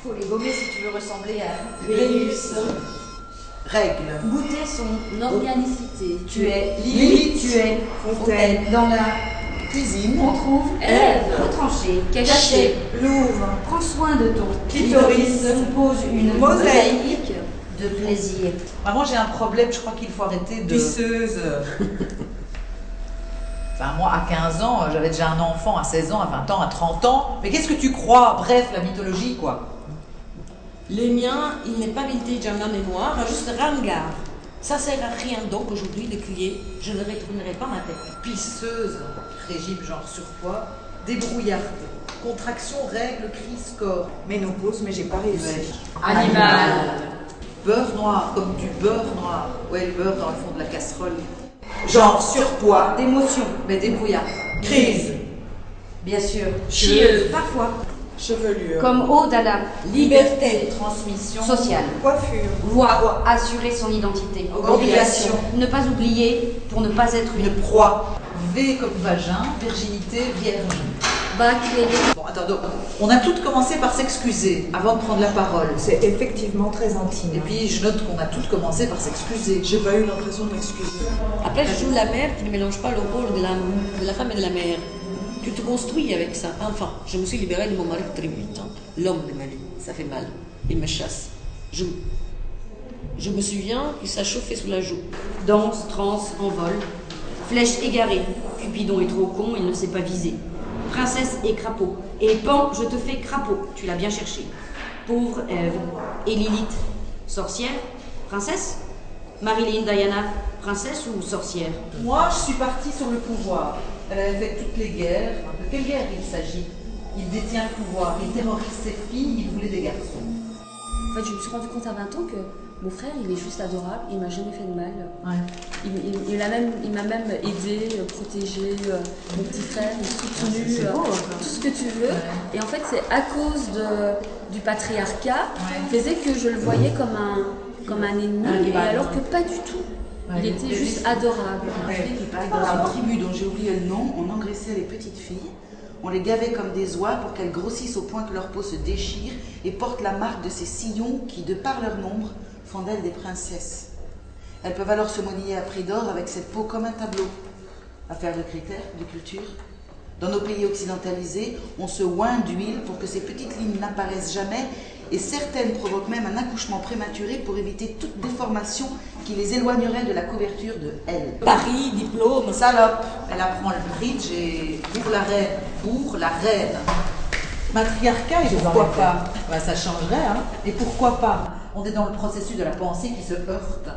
Faut les gommer si tu veux ressembler à Vénus. Règle. Goûter son organicité. Tu es Lilith. Tu es Fontaine. Dans la Cuisine. on trouve Ève. retranché, caché. Caché. Louvre. Prends soin de ton Clitoris. Compose une Mosaïque. de plaisir. Maman, j'ai un problème, je crois qu'il faut arrêter de... Pisseuse. Enfin, moi, à 15 ans, j'avais déjà un enfant, à 16 ans, à 20 ans, à 30 ans. Mais qu'est-ce que tu crois? Bref, la mythologie, quoi. Le mien, il n'est pas vintage en la mémoire, juste ringard. Ça sert à rien donc aujourd'hui de crier, je ne retournerai pas ma tête. Pisseuse, régime genre surpoids, débrouillarde, contraction, règle, crise, corps. Ménopause, mais j'ai pas réussi. Animal. Beurre noir, comme du beurre noir. Ouais, le beurre dans le fond de la casserole. Genre surpoids. D'émotion. Mais débrouillard. Crise. Bien sûr. Chieuse. Parfois. Chevelure. Comme ode à la Liberté. Transmission. sociale. Coiffure. Voix. Assurer son identité. Obligation. Ne pas oublier pour ne pas être une Proie. V comme vagin, virginité, vierge. bac et Bon, attends, donc, on a toutes commencé par s'excuser avant de prendre la parole. C'est effectivement très intime. Et puis, je note qu'on a toutes commencé par s'excuser. J'ai pas eu l'impression de m'excuser. Après, je joue la mère qui ne mélange pas le rôle de la femme et de la mère. Tu te construis avec ça. Enfin, je me suis libérée de mon mari très vite. Hein. L'homme de ma vie, ça fait mal. Il me chasse. Je me souviens qu'il s'est chauffé sous la joue. danse, transe, envol. Flèche égarée. Cupidon est trop con, il ne sait pas viser. Princesse et crapaud. Et Pan, je te fais crapaud. Tu l'as bien cherché. Pauvre Ève. Et Lilith. Sorcière? Princesse? Marilyn, Diana, princesse ou sorcière? Moi, je suis partie sur le pouvoir. Elle avait fait toutes les guerres. De quelle guerre il s'agit? Il détient le pouvoir, il terrorise ses filles, il voulait des garçons. En fait, je me suis rendu compte à 20 ans que mon frère, il est juste adorable, il m'a jamais fait de mal. Ouais. Il m'a même aidé, protégé, mon petit frère, il soutenu, tout ce que tu veux. Ouais. Et en fait, c'est à cause du patriarcat Ouais. faisait que je le voyais comme un ennemi, et alors que pas du tout. Ouais, Il était juste adorable. Dans une tribu dont j'ai oublié le nom, on engraissait les petites filles, on les gavait comme des oies pour qu'elles grossissent au point que leur peau se déchire et portent la marque de ces sillons qui, de par leur nombre, font d'elles des princesses. Elles peuvent alors se monnayer à prix d'or avec cette peau comme un tableau. Affaire de critères, de culture. Dans nos pays occidentalisés, on se oint d'huile pour que ces petites lignes n'apparaissent jamais et certaines provoquent même un accouchement prématuré pour éviter toute déformation qui les éloignerait de la couverture de L. Paris, diplôme. Salope, elle apprend le bridge et pour la reine. Matriarcat et pourquoi pas? Bah, ça changerait, hein. Et pourquoi pas? On est dans le processus de la pensée qui se heurte.